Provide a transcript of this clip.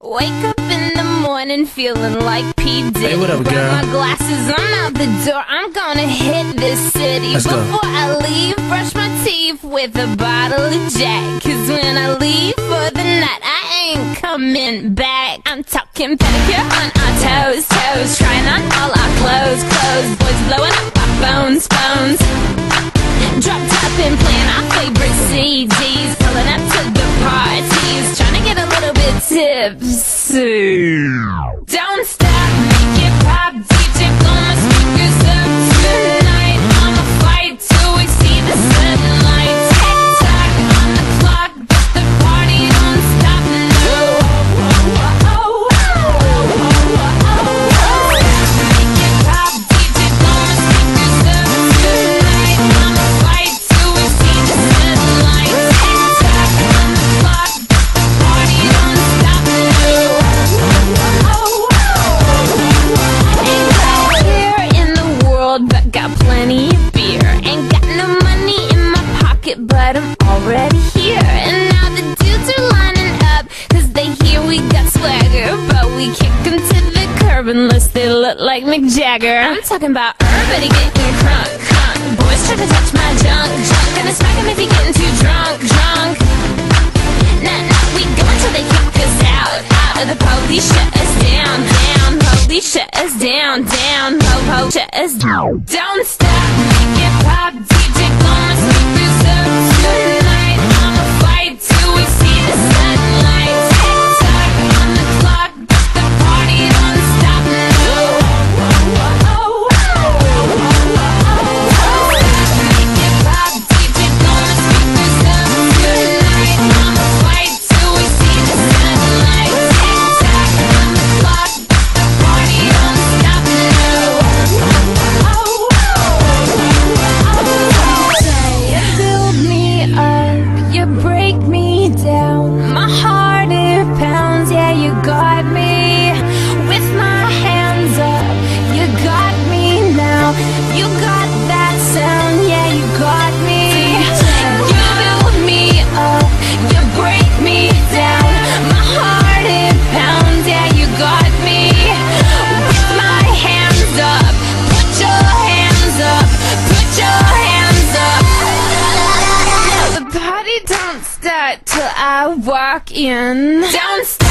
Wake up in the morning feeling like P. Diddy. Hey, what up, girl? Grab my glasses, I'm out the door. I'm gonna hit this city. Let's go. Before I leave, brush my teeth with a bottle of Jack. Cause when I leave for the night, I ain't coming back. I'm talking pedicure on our toes, toes. Trying on all our clothes, clothes. Boys blowing up our phones, phones. Dropped up and playing our favorite CDs. Pulling up to the parties. Trying to get a little bit tipsy. Don't stop, make it pop. DJ blow my speakers up tonight. I'ma fight till we see the sunlight. Tick tock on the clock, but the party don't stop. No. Make it pop, DJ blow my speakers up tonight. I'ma fight till we see the sunlight. Tick tock on the clock, but the party don't stop. No. Ain't out here in the world, but got plenty of beer. Ain't got no money in my pocket, but I'm already here. And now the dudes are lining up, cause they hear we got swagger. But we kick them to the curb unless they look like Mick Jagger. I'm talking about everybody getting crunk, crunk. Boys try to touch my junk, junk. Gonna smack him if he getting too drunk, drunk. Nah, nah, we go until they kick us out, out of the police, shut us down, down. Police shut us down, down. Po-po, shut us down. Don't stop, make it pop. DJ blow my speakers up tonight. I'ma fight till we see the sunlight. Tick tock on the clock, but the party don't stop. No. Make it pop. DJ blow my speakers up tonight. I'ma fight till we see the sunlight. Tick tock on the clock, but the party don't stop. No. You build me up, you break me down. My heart it pounds, yeah, you got me. With my hands up, you got me now. You got that sound, yeah, you got me. You build me up, you break me down. My heart it pounds, yeah, you got me. With my hands up, put your hands up, put your hands up. The party don't start till I walk in. Don't stop,